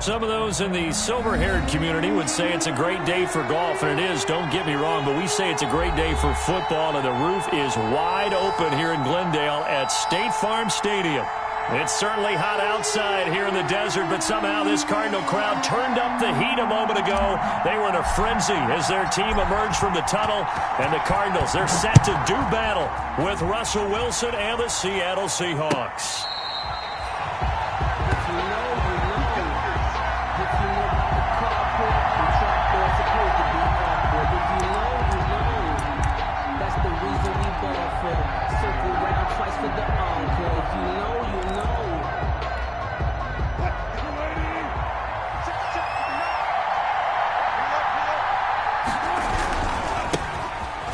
Some of those in the silver-haired community would say it's a great day for golf, and it is, don't get me wrong, but we say it's a great day for football, and the roof is wide open here in Glendale at State Farm Stadium. It's certainly hot outside here in the desert, but somehow this Cardinal crowd turned up the heat a moment ago. They were in a frenzy as their team emerged from the tunnel, and the Cardinals, they're set to do battle with Russell Wilson and the Seattle Seahawks.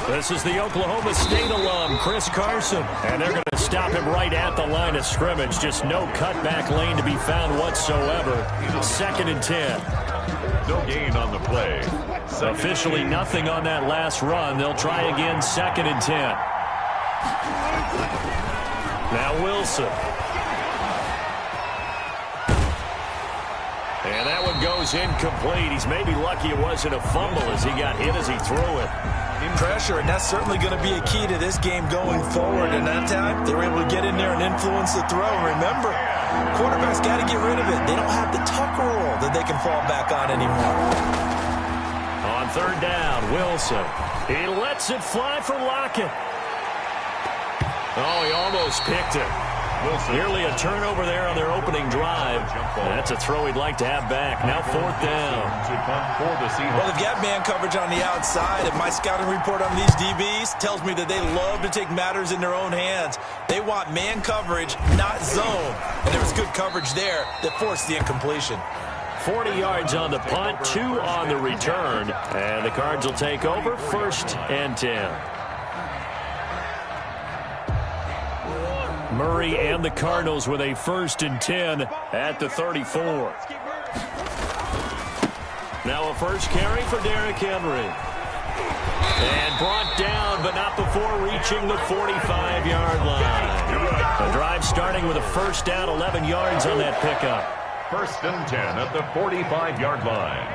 This is the Oklahoma State alum, Chris Carson, and they're going to stop him right at the line of scrimmage. Just no cutback lane to be found whatsoever. 2nd and 10. No gain on the play. Officially nothing on that last run. They'll try again, 2nd and 10. Now Wilson. And that one goes incomplete. He's maybe lucky it wasn't a fumble as he got hit as he threw it. Pressure, and that's certainly going to be a key to this game going forward. And that time, they were able to get in there and influence the throw. Remember, quarterbacks got to get rid of it. They don't have the tuck rule that they can fall back on anymore. On 3rd down, Wilson. He lets it fly for Lockett. Oh, he almost picked it. Wilson. Nearly a turnover there on their opening drive. That's a throw he'd like to have back. Now 4th down. Well, they've got man coverage on the outside, and my scouting report on these DBs tells me that they love to take matters in their own hands. They want man coverage, not zone. And there was good coverage there that forced the incompletion. 40 yards on the punt, 2 on the return. And the Cards will take over, 1st and 10. Murray and the Cardinals with a 1st and 10 at the 34. Now a first carry for Derrick Henry. And brought down, but not before reaching the 45-yard line. The drive starting with a 1st down, 11 yards on that pickup. 1st and 10 at the 45-yard line.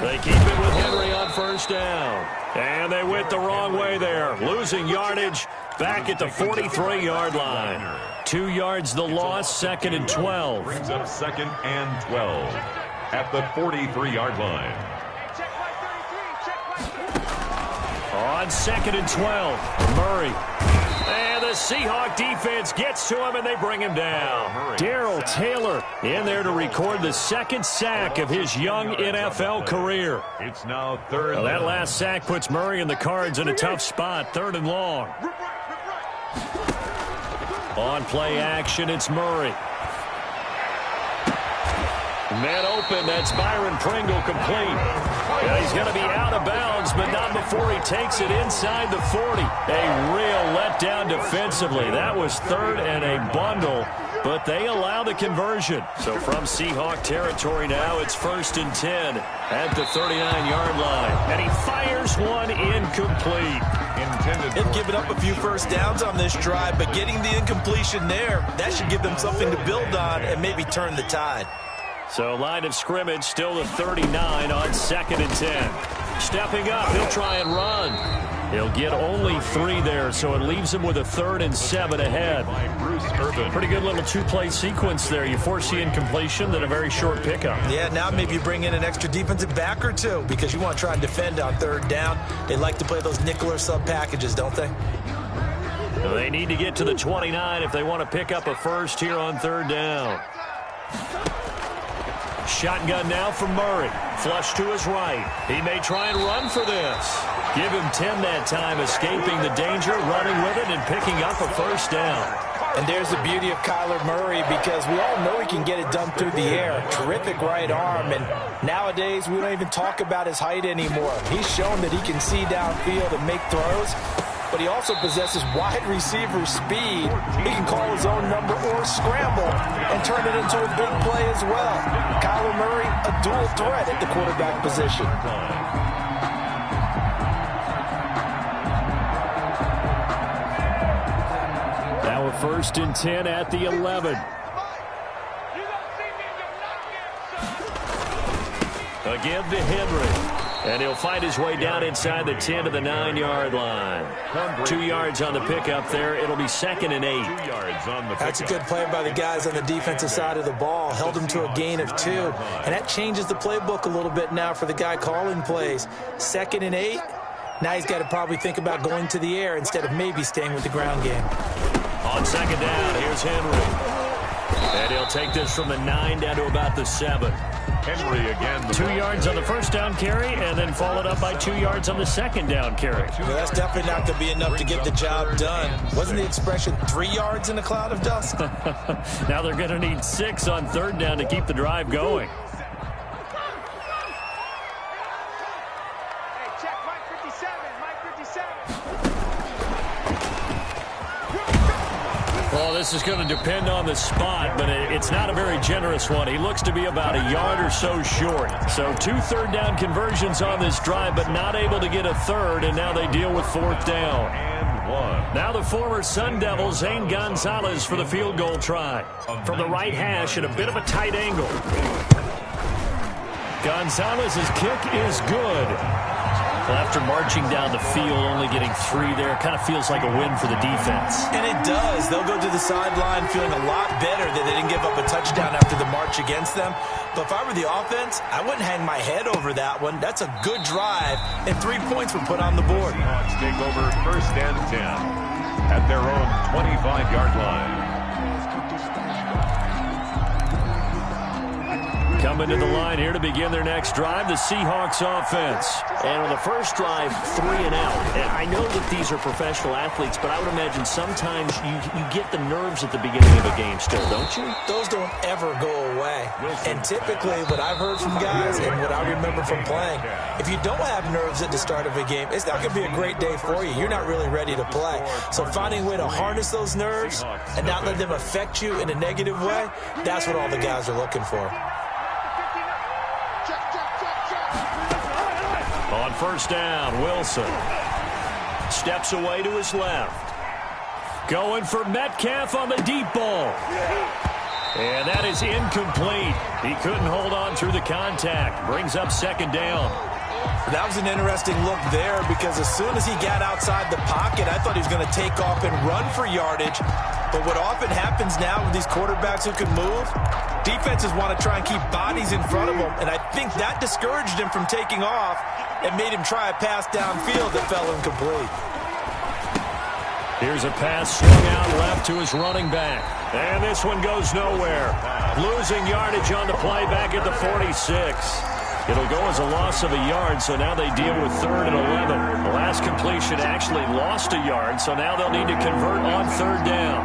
They keep it with Henry on 1st down. And they went the wrong way there, losing yardage back at the 43-yard line. 2 yards the loss, 2nd and 12. Brings up 2nd and 12 at the 43-yard line. On 2nd and 12, Murray. And the Seahawk defense gets to him, and they bring him down. Darrell Taylor in there to record the 2nd sack of his young NFL career. It's now 3rd. Well, that last sack puts Murray and the Cards in a tough spot, 3rd and long. On play action, it's Murray. Man open, that's Byron Pringle complete. Yeah, he's going to be out of bounds, but not before he takes it inside the 40. A real letdown defensively. That was 3rd and a bundle, but they allow the conversion. So from Seahawk territory now, it's 1st and 10 at the 39-yard line. And he fires one incomplete. They've given up a few 1st downs on this drive, but getting the incompletion there, that should give them something to build on and maybe turn the tide. So line of scrimmage still the 39 on 2nd and 10. Stepping up, he'll try and run. He'll get only 3 there, so it leaves him with a 3rd and 7 ahead. Pretty good little 2-play sequence there. You force the incompletion, then a very short pickup. Yeah, now maybe you bring in an extra defensive back or 2 because you want to try and defend on 3rd down. They like to play those nickel or sub packages, don't they? They need to get to the 29 if they want to pick up a 1st here on 3rd down. Shotgun now from Murray. Flush to his right. He may try and run for this. Give him 10 that time, escaping the danger, running with it, and picking up a 1st down. And there's the beauty of Kyler Murray, because we all know he can get it done through the air. Terrific right arm, and nowadays we don't even talk about his height anymore. He's shown that he can see downfield and make throws, but he also possesses wide receiver speed. He can call his own number or scramble and turn it into a big play as well. Kyler Murray, a dual threat at the quarterback position. Now a 1st and 10 at the 11. Again to Henry. And he'll find his way down inside the 10 to the 9-yard line. 2 yards on the pickup there. It'll be 2nd and 8. 2 yards on the pickup. That's a good play by the guys on the defensive side of the ball. Held him to a gain of 2. And that changes the playbook a little bit now for the guy calling plays. 2nd and 8. Now he's got to probably think about going to the air instead of maybe staying with the ground game. On 2nd down, here's Henry. And he'll take this from the 9 down to about the 7. Henry again. 2 yards on the first down carry, and then followed up by 2 yards on the second down carry. Well, that's definitely not going to be enough to get the job done. Wasn't the expression 3 yards in a cloud of dust? Now they're going to need 6 on 3rd down to keep the drive going. Well, this is going to depend on the spot, but it's not a very generous one. He looks to be about a yard or so short. So 2 third down conversions on this drive, but not able to get a third, and now they deal with 4th down. And 1. Now the former Sun Devil, Zane Gonzalez, for the field goal try. From the right hash at a bit of a tight angle. Gonzalez's kick is good. Well, after marching down the field, only getting 3 there, kind of feels like a win for the defense. And it does. They'll go to the sideline feeling a lot better that they didn't give up a touchdown after the march against them. But if I were the offense, I wouldn't hang my head over that one. That's a good drive, and 3 points were put on the board. Seahawks take over 1st and 10 at their own 25-yard line. Coming to the line here to begin their next drive, the Seahawks offense. And on the first drive, 3 and out. And I know that these are professional athletes, but I would imagine sometimes you get the nerves at the beginning of a game still, don't you? Those don't ever go away. And typically, what I've heard from guys and what I remember from playing, if you don't have nerves at the start of a game, it's not going to be a great day for you. You're not really ready to play. So finding a way to harness those nerves and not let them affect you in a negative way, that's what all the guys are looking for. On 1st down, Wilson steps away to his left. Going for Metcalf on the deep ball. And that is incomplete. He couldn't hold on through the contact. Brings up 2nd down. That was an interesting look there because as soon as he got outside the pocket, I thought he was going to take off and run for yardage. But what often happens now with these quarterbacks who can move, defenses want to try and keep bodies in front of them. And I think that discouraged him from taking off and made him try a pass downfield that fell incomplete. Here's a pass swung out left to his running back. And this one goes nowhere. Losing yardage on the play back at the 46. It'll go as a loss of a yard, so now they deal with 3rd and 11. The last completion actually lost a yard, so now they'll need to convert on 3rd down.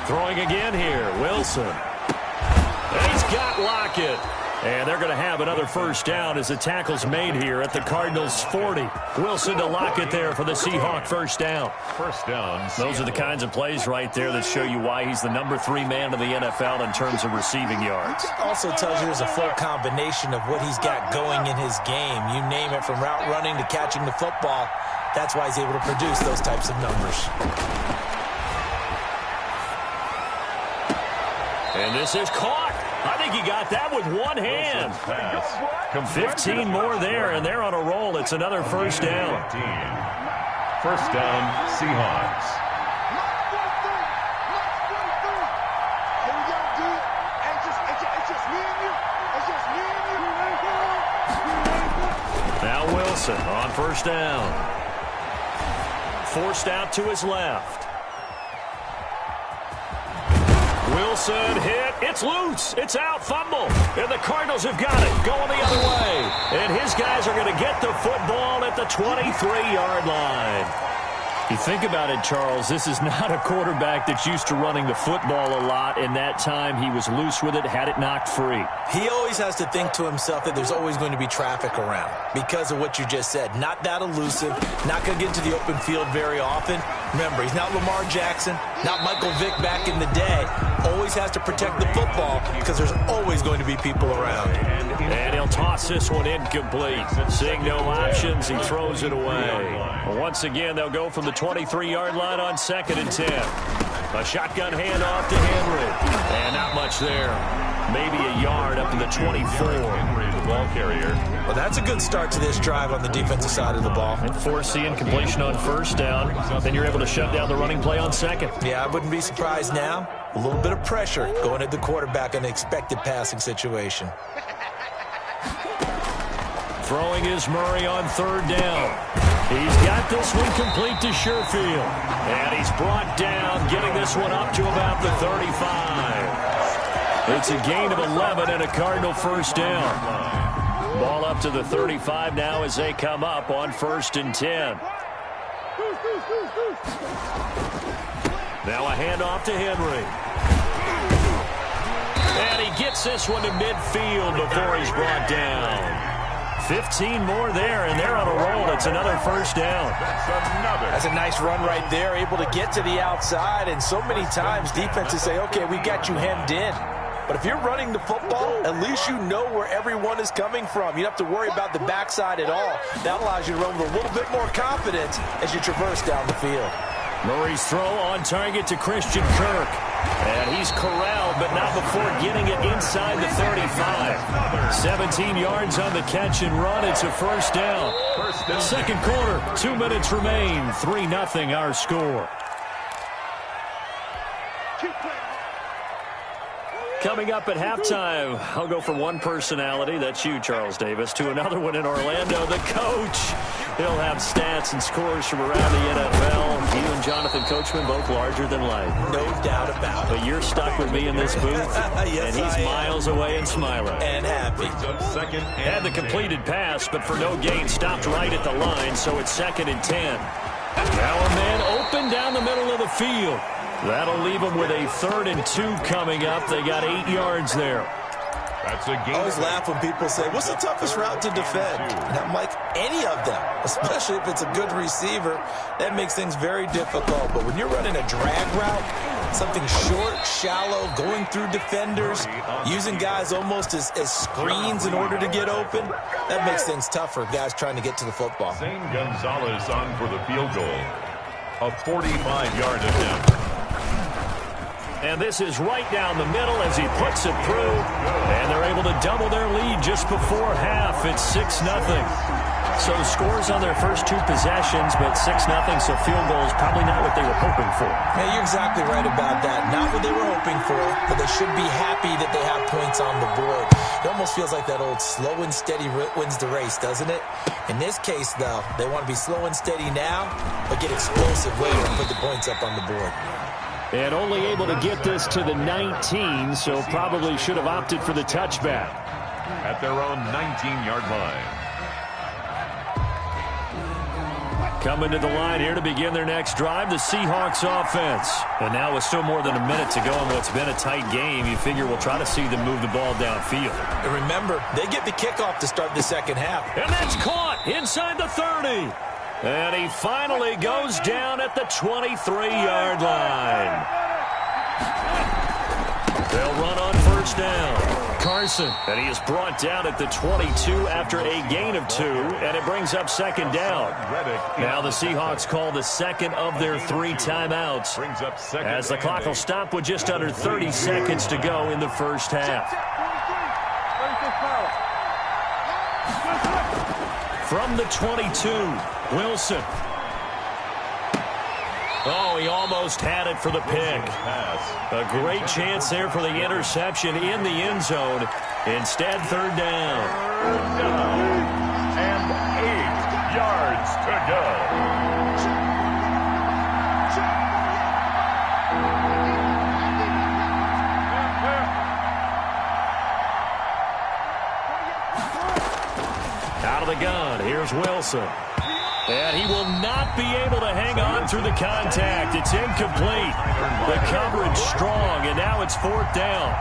Throwing again here, Wilson. And he's got Lockett. And they're going to have another 1st down as the tackle's made here at the Cardinals' 40. Wilson to Lockett there for the Seahawk 1st down. 1st down. Those are the kinds of plays right there that show you why he's the number 3 man in the NFL in terms of receiving yards. Also tells you there's a full combination of what he's got going in his game. You name it, from route running to catching the football. That's why he's able to produce those types of numbers. And this is caught. I think he got that with one hand. 15 more there, and they're on a roll. It's another 1st down. 1st down, Seahawks. Now Wilson on 1st down. Forced out to his left. Wilson hit. It's loose. It's out. Fumble. And the Cardinals have got it. Going the other way. And his guys are going to get the football at the 23-yard line. You think about it, Charles, this is not a quarterback that's used to running the football a lot, and that time he was loose with it, had it knocked free. He always has to think to himself that there's always going to be traffic around because of what you just said. Not that elusive, not going to get into the open field very often. Remember, he's not Lamar Jackson, not Michael Vick back in the day. Always has to protect the football because there's always going to be people around. And he'll toss this one incomplete. Seeing no options, he throws it away. Once again, they'll go from the 23-yard line on 2nd and 10. A shotgun handoff to Henry. And not much there. Maybe a yard up to the 24. Henry, the ball carrier. Well, that's a good start to this drive on the defensive side of the ball. And forcing completion on first down. Then you're able to shut down the running play on second. Yeah, I wouldn't be surprised now. A little bit of pressure going at the quarterback in an expected passing situation. Throwing is Murray on third down. He's got this one complete to Sherfield. And he's brought down, getting this one up to about the 35. It's a gain of 11 and a Cardinal first down. Ball up to the 35 now as they come up on 1st and 10. Now a handoff to Henry. And he gets this one to midfield before he's brought down. 15 more there, and they're on a roll. It's another first down. That's a nice run right there, able to get to the outside. And so many times defenses say, okay, we got you hemmed in. But if you're running the football, at least you know where everyone is coming from. You don't have to worry about the backside at all. That allows you to run with a little bit more confidence as you traverse down the field. Murray's throw on target to Christian Kirk. And he's corralled, but not before getting it inside the 35. 17 yards on the catch and run. It's a first down. Second quarter, 2 minutes remain. 3-0 our score. Coming up at halftime, I'll go from one personality, that's you, Charles Davis, to another one in Orlando, the coach. He'll have stats and scores from around the NFL. You and Jonathan Coachman, both larger than life. No doubt about it. But you're stuck with me in this booth, yes, and he's miles away and smiling. And happy. Had the completed pass, but for no gain, stopped right at the line, so it's 2nd and 10. Now a man open down the middle of the field. That'll leave them with a 3rd and 2 coming up. They got 8 yards there. That's a game. I always laugh when people say, what's the toughest route to defend? And I'm like, any of them, especially if it's a good receiver. That makes things very difficult. But when you're running a drag route, something short, shallow, going through defenders, using guys almost as screens in order to get open, that makes things tougher, guys trying to get to the football. Zane Gonzalez on for the field goal. A 45-yard attempt. And this is right down the middle as he puts it through. And they're able to double their lead just before half. It's 6-0. So scores on their first 2 possessions, but 6-0, so field goals probably not what they were hoping for. Hey, you're exactly right about that. Not what they were hoping for, but they should be happy that they have points on the board. It almost feels like that old slow and steady wins the race, doesn't it? In this case, though, they want to be slow and steady now, but get explosive later and put the points up on the board. And only able to get this to the 19, so probably should have opted for the touchback. At their own 19-yard line. Coming to the line here to begin their next drive, the Seahawks offense. And now with still more than a minute to go in what's been a tight game, you figure we'll try to see them move the ball downfield. And remember, they get the kickoff to start the second half. And that's caught inside the 30. And he finally goes down at the 23-yard line. They'll run on first down. Carson, and he is brought down at the 22 after a gain of 2, and it brings up 2nd down. Now the Seahawks call the second of their 3 timeouts as the clock will stop with just under 30 seconds to go in the first half. From the 22, Wilson. Oh, he almost had it for the pick. A great chance there for the interception in the end zone. Instead, 3rd down. And 8 yards to go. Out of the gun, here's Wilson. And he will not be able to hang on through the contact. It's incomplete. The coverage strong, and now it's 4th down.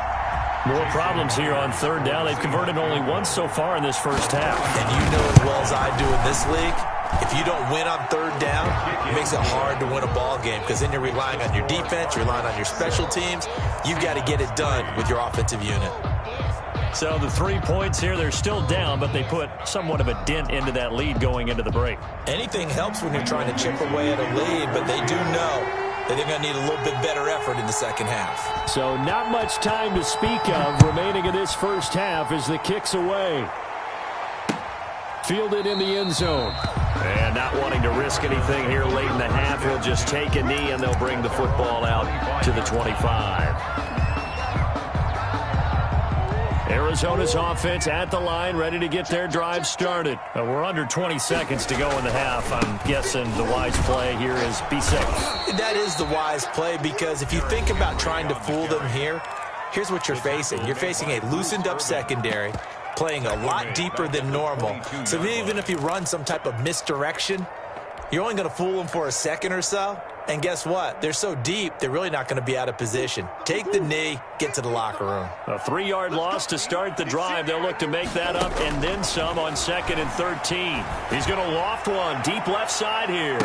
More problems here on 3rd down. They've converted only once so far in this first half. And you know as well as I do in this league, if you don't win on 3rd down, it makes it hard to win a ball game because then you're relying on your defense, you're relying on your special teams. You've got to get it done with your offensive unit. So the 3 points here, they're still down, but they put somewhat of a dent into that lead going into the break. Anything helps when you're trying to chip away at a lead, but they do know that they're going to need a little bit better effort in the second half. So not much time to speak of remaining in this first half as the kick's away. Fielded in the end zone. And not wanting to risk anything here late in the half, he'll just take a knee and they'll bring the football out to the 25. Arizona's offense at the line, ready to get their drive started. We're under 20 seconds to go in the half. I'm guessing the wise play here is be safe. That is the wise play, because if you think about trying to fool them here, here's what you're facing. You're facing a loosened up secondary, playing a lot deeper than normal. So even if you run some type of misdirection, you're only going to fool them for a second or so. And guess what? They're so deep, they're really not going to be out of position. Take the knee, get to the locker room. A 3-yard loss to start the drive. They'll look to make that up and then some on 2nd and 13. He's going to loft one deep left side here.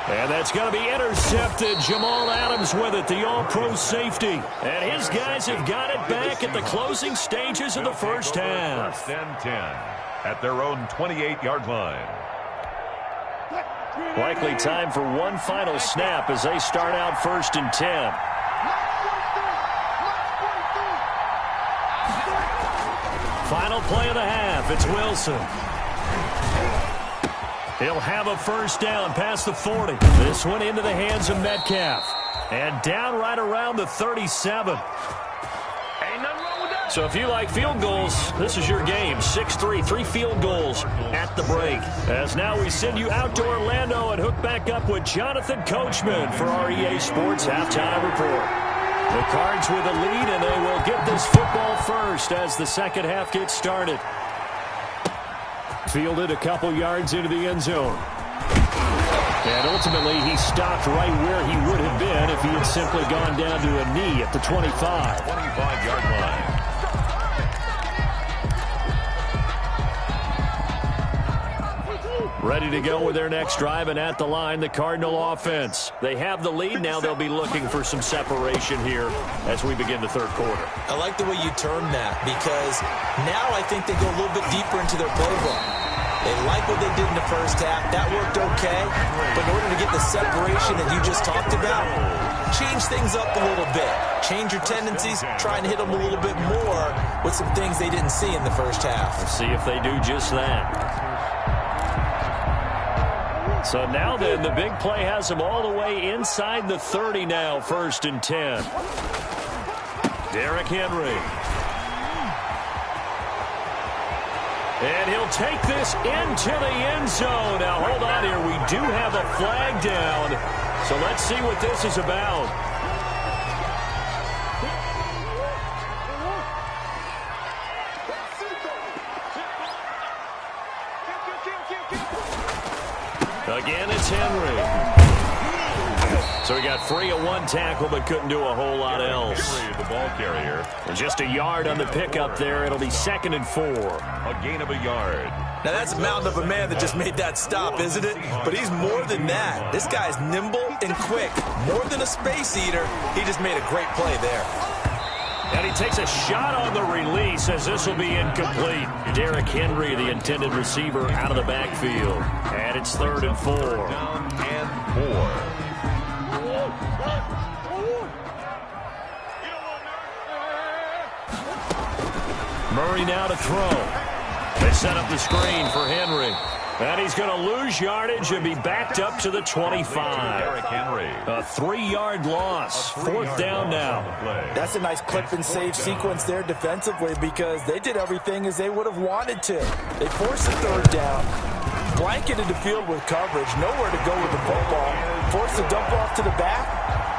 And that's going to be intercepted. Jamal Adams with it, the all-pro safety. And his guys have got it back at the closing stages of the first half. First and 10 at their own 28-yard line. Likely time for one final snap as they start out 1st and 10. Final play of the half. It's Wilson. He'll have a first down past the 40. This one into the hands of Metcalf. And down right around the 37. So if you like field goals, this is your game. 6-3, 3 field goals at the break. As now we send you out to Orlando and hook back up with Jonathan Coachman for our EA Sports Halftime Report. The Cards with a lead, and they will get this football first as the second half gets started. Fielded a couple yards into the end zone. And ultimately, he stopped right where he would have been if he had simply gone down to a knee at the 25. 25-yard line. Ready to go with their next drive, and at the line, the Cardinal offense. They have the lead. Now they'll be looking for some separation here as we begin the third quarter. I like the way you term that, because now I think they go a little bit deeper into their playbook. They like what they did in the first half. That worked okay. But in order to get the separation that you just talked about, change things up a little bit. Change your tendencies, try and hit them a little bit more with some things they didn't see in the first half. Let's see if they do just that. So now then, the big play has them all the way inside the 30 now, 1st and 10. Derrick Henry. And he'll take this into the end zone. Now, hold on here. We do have a flag down. So let's see what this is about. Again, it's Henry. So he got free of one tackle, but couldn't do a whole lot else. Henry, the ball carrier. And just a yard on the pickup there. It'll be 2nd and 4. A gain of a yard. Now, that's a mountain of a man that just made that stop, isn't it? But he's more than that. This guy's nimble and quick. More than a space eater. He just made a great play there. And he takes a shot on the release as this will be incomplete. Derrick Henry, the intended receiver, out of the backfield. And it's 3rd and 4. Down and 4. Murray now to throw. They set up the screen for Henry. And he's going to lose yardage and be backed up to the 25. Derrick Henry. A 3-yard loss. 4th down now. That's a nice clip and save sequence there defensively, because they did everything as they would have wanted to. They forced the 3rd down, blanketed the field with coverage, nowhere to go with the football, forced the dump off to the back,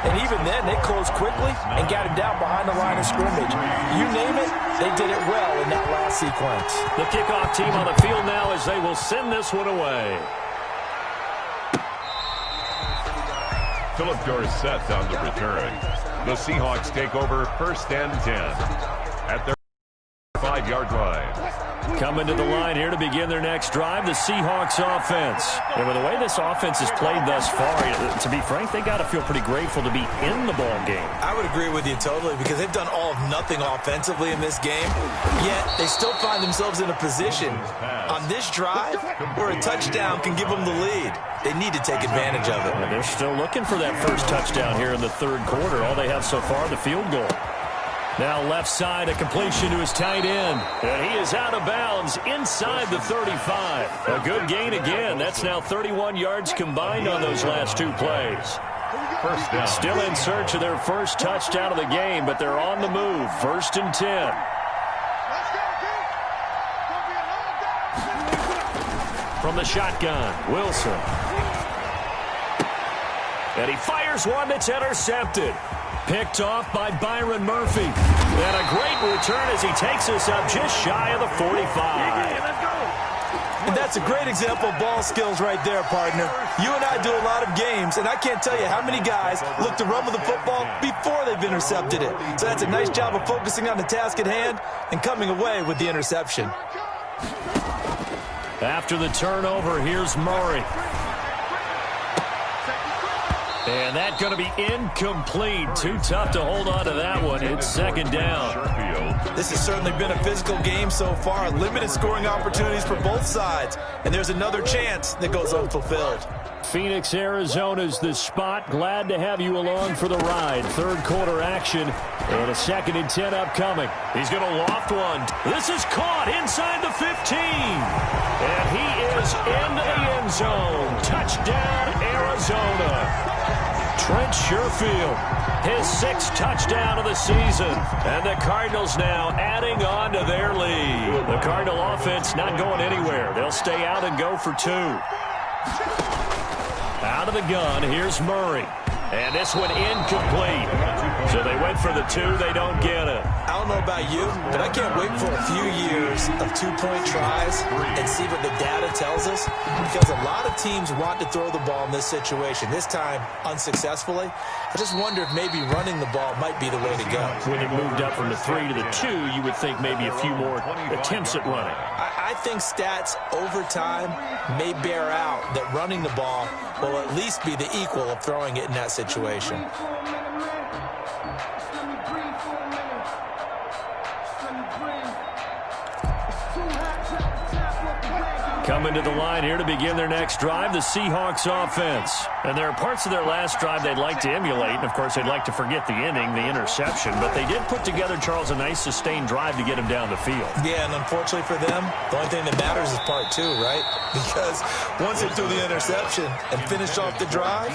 and even then they closed quickly and got him down behind the line of scrimmage. You name it, they did it well in that last sequence. The kickoff team on the field now as they will send this one away. Philip Dorsett on the return. The Seahawks take over 1st and 10 at their 5-yard line. Coming to the line here to begin their next drive, the Seahawks offense. And with the way this offense has played thus far, to be frank, they got to feel pretty grateful to be in the ball game. I would agree with you totally, because they've done all of nothing offensively in this game, yet they still find themselves in a position on this drive where a touchdown can give them the lead. They need to take advantage of it. And they're still looking for that first touchdown here in the third quarter. All they have so far, the field goal. Now left side, a completion to his tight end. And he is out of bounds inside the 35. A good gain again. That's now 31 yards combined on those last two plays. First down. Still in search of their first touchdown of the game, but they're on the move. 1st and 10. From the shotgun, Wilson. And he fires one that's intercepted. Picked off by Byron Murphy. And a great return as he takes us up just shy of the 45. And that's a great example of ball skills right there, partner. You and I do a lot of games, and I can't tell you how many guys look to run with the football before they've intercepted it. So that's a nice job of focusing on the task at hand and coming away with the interception. After the turnover, here's Murray. And that's going to be incomplete. Too tough to hold on to that one. It's 2nd down. This has certainly been a physical game so far. Limited scoring opportunities for both sides. And there's another chance that goes unfulfilled. Phoenix, Arizona's the spot. Glad to have you along for the ride. Third quarter action. And a 2nd and 10 upcoming. He's going to loft one. This is caught inside the 15. And he is into the end zone. Touchdown, Arizona. Trent Sherfield, his 6th touchdown of the season. And the Cardinals now adding on to their lead. The Cardinal offense not going anywhere. They'll stay out and go for 2. Out of the gun, here's Murray. And this one incomplete. So they went for the 2. They don't get it. I don't know about you, but I can't wait for a few years of 2-point tries and see what the data tells us. Because a lot of teams want to throw the ball in this situation. This time, unsuccessfully. I just wonder if maybe running the ball might be the way to go. When it moved up from the 3 to the 2, you would think maybe a few more attempts at running. I think stats over time may bear out that running the ball will at least be the equal of throwing it in that situation. Coming to the line here to begin their next drive, the Seahawks offense. And there are parts of their last drive they'd like to emulate. And, of course, they'd like to forget the inning, the interception. But they did put together, Charles, a nice sustained drive to get him down the field. Yeah, and unfortunately for them, the only thing that matters is part 2, right? Because once they threw the interception and finished off the drive,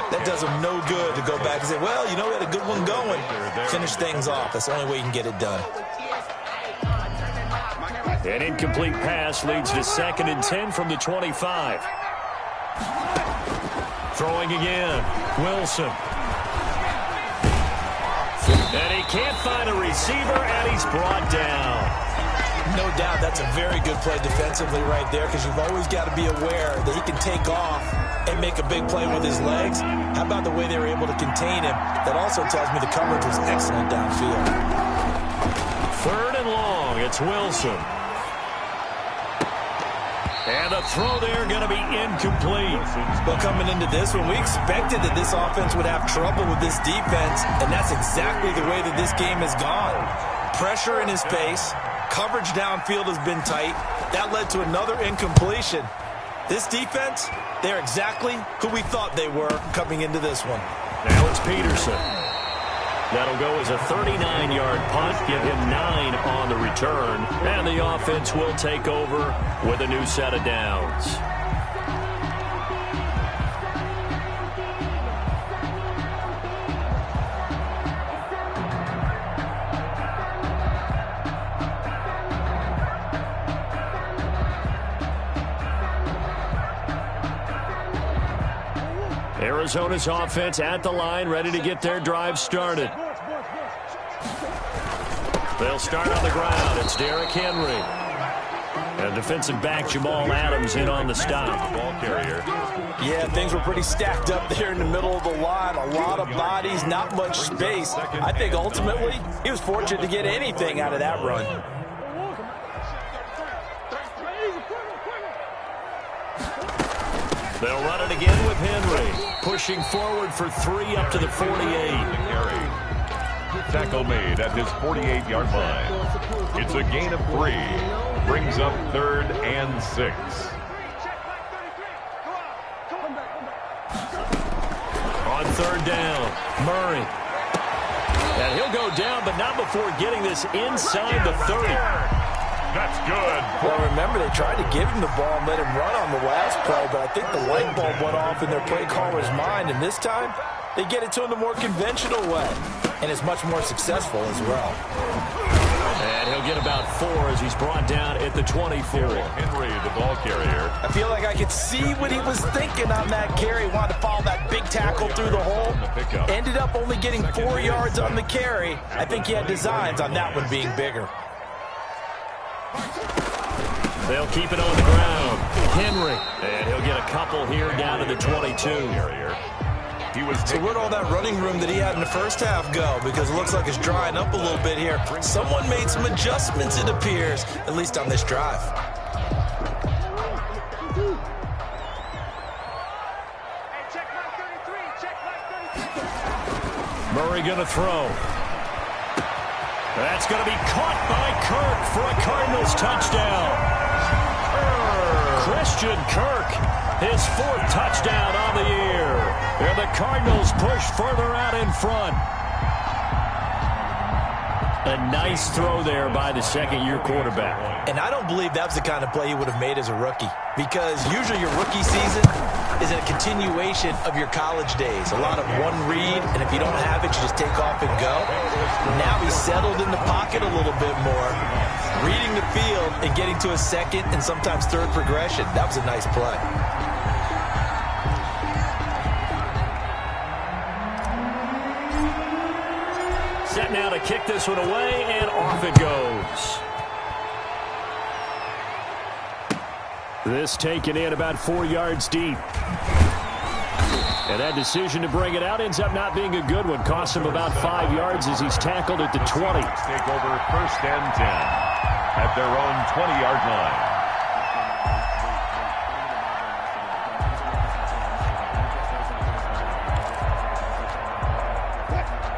that does them no good to go back and say, well, you know, we had a good one going. Finish things off. That's the only way you can get it done. An incomplete pass leads to 2nd and 10 from the 25. Throwing again. Wilson. And he can't find a receiver, and he's brought down. No doubt that's a very good play defensively right there, because you've always got to be aware that he can take off and make a big play with his legs. How about the way they were able to contain him? That also tells me the coverage was excellent downfield. 3rd and long. It's Wilson. And the throw there going to be incomplete. Well, coming into this one, we expected that this offense would have trouble with this defense, and that's exactly the way that this game has gone. Pressure in his face. Coverage downfield has been tight. That led to another incompletion. This defense, they're exactly who we thought they were coming into this one. Now it's Peterson. That'll go as a 39-yard punt, give him 9 on the return, and the offense will take over with a new set of downs. Arizona's offense at the line, ready to get their drive started. They'll start on the ground. It's Derrick Henry. And defensive back Jamal Adams in on the stop. Ball carrier. Yeah, things were pretty stacked up there in the middle of the line. A lot of bodies, not much space. I think ultimately he was fortunate to get anything out of that run. They'll run it again with Henry. Pushing forward for 3 up to the 48. Tackle made at his 48-yard line. It's a gain of 3. Brings up 3rd and 6. On 3rd down, Murray. And he'll go down, but not before getting this inside the 30. That's good. Well, remember, they tried to give him the ball and let him run on the last play, but I think the light bulb went off in their play caller's mind, and this time they get it to him the more conventional way, and it's much more successful as well. And he'll get about 4 as he's brought down at the 24. Henry, the ball carrier. I feel like I could see what he was thinking on that carry. Wanted to follow that big tackle through the hole. Ended up only getting 4 yards on the carry. I think he had designs on that one being bigger. They'll keep it on the ground. Henry. And he'll get a couple here down to the 22. So where'd all that running room that he had in the first half go? Because it looks like it's drying up a little bit here. Someone made some adjustments, it appears, at least on this drive. Murray going to throw. That's going to be caught by Kirk for a Cardinals touchdown. Christian Kirk, his 4th touchdown on the year. And the Cardinals push further out in front. A nice throw there by the second-year quarterback. And I don't believe that was the kind of play he would have made as a rookie. Because usually your rookie season is a continuation of your college days. A lot of one read, and if you don't have it, you just take off and go. Now he's settled in the pocket a little bit more, reading the field and getting to a second and sometimes third progression. That was a nice play. Set now to kick this one away, and off it goes. This taken in about 4 yards deep. And that decision to bring it out ends up not being a good one. Costs him about 5 yards as he's tackled at the 20. Take over 1st and 10 at their own 20-yard line.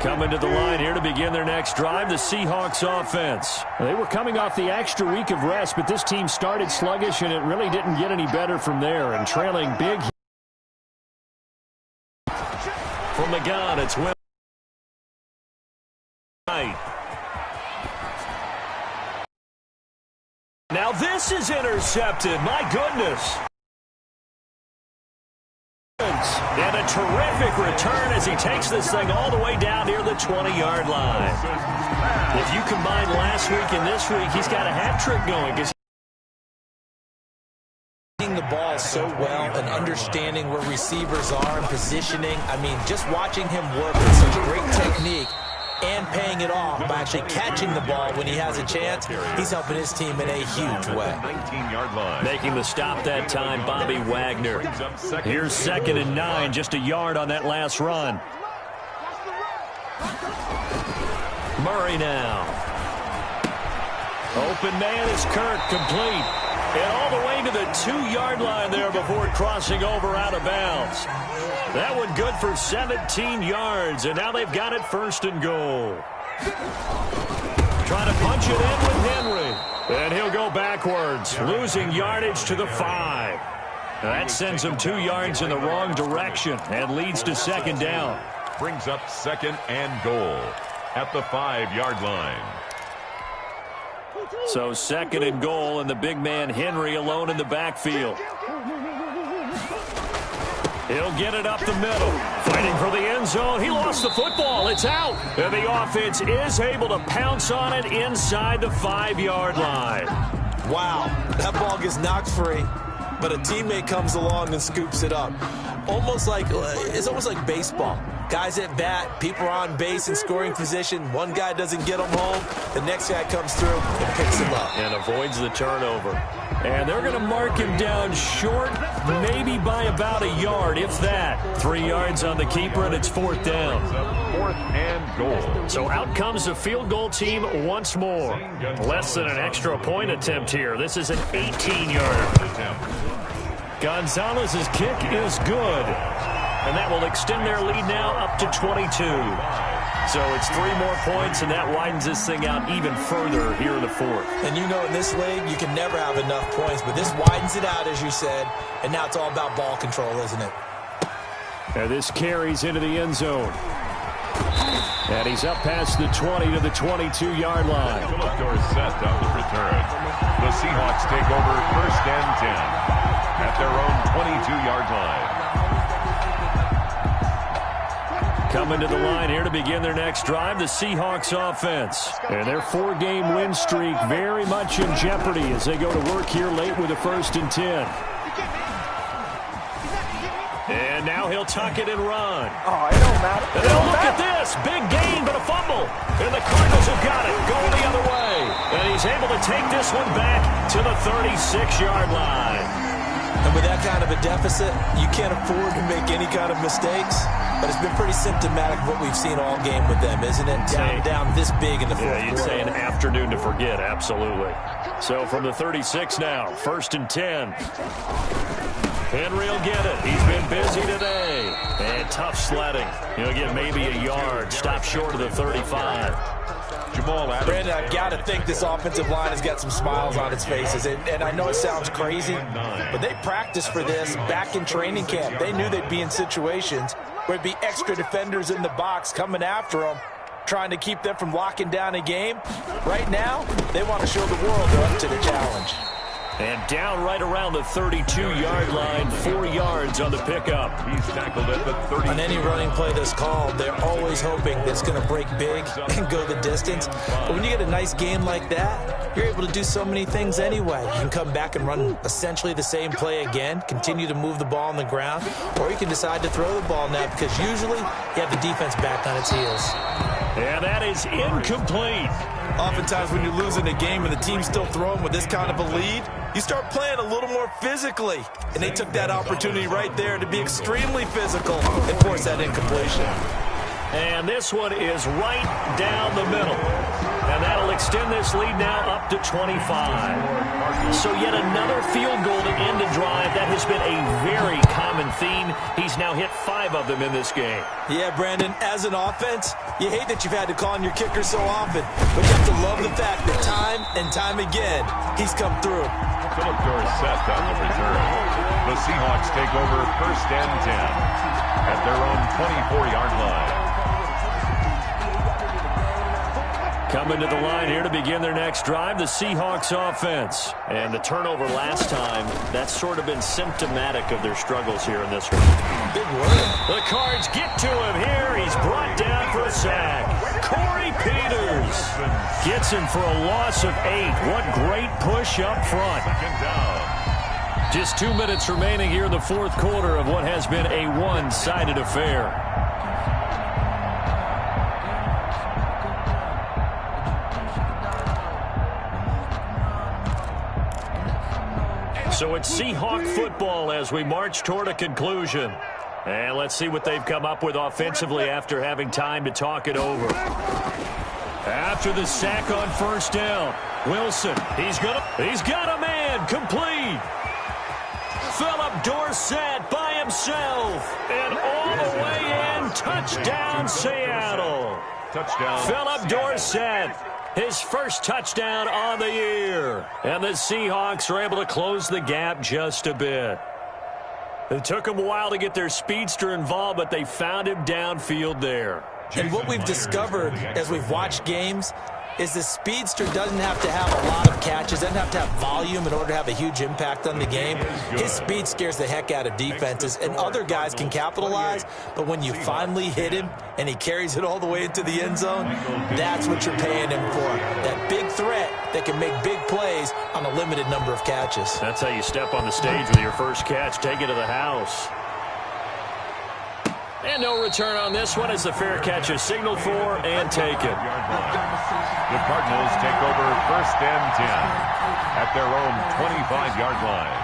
Coming to the line here to begin their next drive, the Seahawks offense. They were coming off the extra week of rest, but this team started sluggish, and it really didn't get any better from there. And trailing big from the gun, it's Will. Now this is intercepted. My goodness. And a terrific return as he takes this thing all the way down near the 20-yard line. If you combine last week and this week, he's got a hat trick going. The ball so well and understanding where receivers are and positioning. I mean, just watching him work with such great technique and paying it off by actually catching the ball when he has a chance, he's helping his team in a huge way. 19-yard line. Making the stop that time, Bobby Wagner. Here's 2nd and 9, just a yard on that last run. Murray now. Open man is Kirk, complete. And all the way to the 2-yard line there before crossing over out of bounds. That one good for 17 yards, and now they've got it 1st and goal. Trying to punch it in with Henry. And he'll go backwards, losing yardage to the 5. That sends him 2 yards in the wrong direction and leads to 2nd down. Brings up 2nd and goal at the 5-yard line. So 2nd and goal, and the big man Henry alone in the backfield. He'll get it up the middle. Fighting for the end zone. He lost the football. It's out. And the offense is able to pounce on it inside the 5-yard line. Wow, that ball gets knocked free, but a teammate comes along and scoops it up. It's almost like baseball. Guys at bat, people are on base in scoring position. One guy doesn't get them home. The next guy comes through and picks him up. And avoids the turnover. And they're going to mark him down short, maybe by about a yard, if that. 3 yards on the keeper, and it's 4th down. 4th and goal. So out comes the field goal team once more. Less than an extra point attempt here. This is an 18-yarder. Gonzalez's kick is good. And that will extend their lead now up to 22. So it's 3 more points, and that widens this thing out even further here in the fourth. And you know in this league, you can never have enough points, but this widens it out, as you said, and now it's all about ball control, isn't it? And this carries into the end zone. And he's up past the 20 to the 22-yard line. Philip Dorsett on the return. The Seahawks take over first and 10 at their own 22-yard line. Coming to the line here to begin their next drive, the Seahawks offense. And their 4-game win streak very much in jeopardy as they go to work here late with a 1st and 10. And now he'll tuck it and run. Oh, it don't matter. And now look at this. Big gain, but a fumble. And the Cardinals have got it. Going the other way. And he's able to take this one back to the 36-yard line. And with that kind of a deficit, you can't afford to make any kind of mistakes. But it's been pretty symptomatic of what we've seen all game with them, isn't it? Down this big in the fourth quarter. You'd say an afternoon to forget, absolutely. So from the 36 now, 1st and 10. Henry will get it. He's been busy today. And tough sledding. He'll get maybe a yard. Stop short of the 35. Jamal Adams. Brandon, I've got to think this offensive line has got some smiles on its faces. And I know it sounds crazy, but they practiced for this back in training camp. They knew they'd be in situations where there'd be extra defenders in the box coming after them, trying to keep them from locking down a game. Right now, they want to show the world they're up to the challenge. And down right around the 32-yard line, 4 yards on the pickup. He's tackled at the 30. On any running play that's called, they're always hoping that it's going to break big and go the distance. But when you get a nice game like that, you're able to do so many things anyway. You can come back and run essentially the same play again, continue to move the ball on the ground, or you can decide to throw the ball now because usually you have the defense back on its heels. And that is incomplete. Oftentimes when you're losing a game and the team's still throwing with this kind of a lead, you start playing a little more physically. And they took that opportunity right there to be extremely physical and force that incompletion. And this one is right down the middle. And that'll extend this lead now up to 25. So yet another field goal to end a drive. That has been a very common theme. He's now hit 5 of them in this game. Yeah, Brandon, as an offense, you hate that you've had to call on your kicker so often. But you have to love the fact that time and time again, he's come through. Philip Dorsett on the return. The Seahawks take over first and 10 at their own 24-yard line. Coming to the line here to begin their next drive, the Seahawks offense. And the turnover last time, that's sort of been symptomatic of their struggles here in this one. Big word. The Cards get to him here. He's brought down for a sack. Corey Peters gets him for a loss of 8. What great push up front. Second down. Just 2 minutes remaining here in the fourth quarter of what has been a one-sided affair. So it's Seahawk football as we march toward a conclusion. And let's see what they've come up with offensively after having time to talk it over. After the sack on first down, Wilson, he's got a man, complete. Philip Dorsett by himself, and all the way in, touchdown Seattle. Touchdown. Philip Dorsett. His first touchdown on the year. And the Seahawks are able to close the gap just a bit. It took them a while to get their speedster involved, but they found him downfield there. And what we've discovered as we've watched games is the speedster doesn't have to have a lot of catches, doesn't have to have volume in order to have a huge impact on the game. His speed scares the heck out of defenses, and other guys can capitalize, but when you finally hit him and he carries it all the way into the end zone, that's what you're paying him for. That big threat that can make big plays on a limited number of catches. That's how you step on the stage with your first catch, take it to the house. And no return on this one as the fair catch is signaled for and taken. The Cardinals take over first and 10 at their own 25-yard line.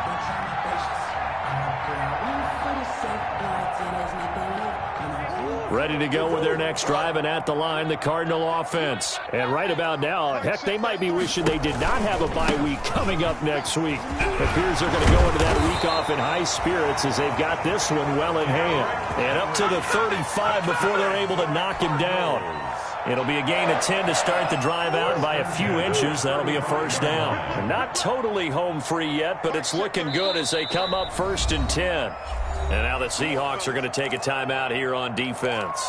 Ready to go with their next drive, and at the line, the Cardinal offense. And right about now, heck, they might be wishing they did not have a bye week coming up next week. It appears they're going to go into that week off in high spirits as they've got this one well in hand. And up to the 35 before they're able to knock him down. It'll be a gain of 10 to start the drive out. By a few inches, that'll be a first down. They're not totally home free yet, but it's looking good as they come up 1st and 10. And now the Seahawks are going to take a timeout here on defense,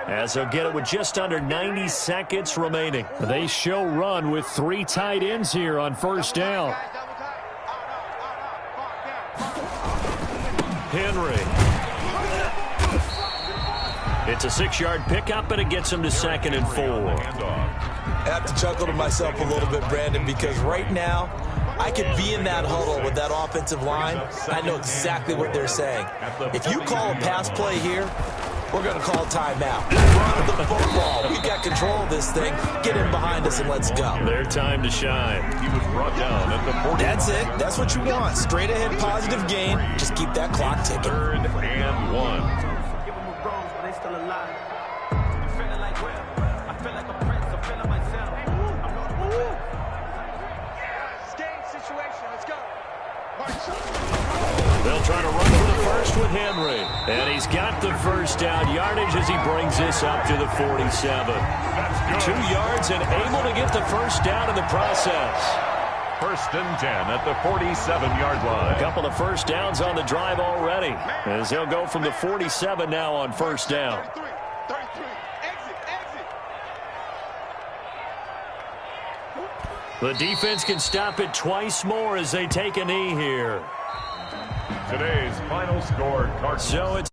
as they'll get it with just under 90 seconds remaining. They show run with 3 tight ends here on first down. Henry. It's a 6-yard pickup, and it gets him to 2nd and 4. I have to chuckle to myself a little bit, Brandon, because right now I could be in that huddle with that offensive line. I know exactly what they're saying. If you call a pass play here, we're going to call timeout. Run the football. We've got control of this thing. Get in behind us and let's go. Their time to shine. He was brought down at the 40. That's it. That's what you want. Straight ahead positive gain. Just keep that clock ticking. 3rd and 1. They'll try to run for the first with Henry. And he's got the first down yardage as he brings this up to the 47. 2 yards and able to get the first down in the process. 1st and 10 at the 47-yard line. A couple of first downs on the drive already, as they'll go from the 47 now on first down. 33. Exit. The defense can stop it twice more as they take a knee here. Today's final score, Cardinals. So it's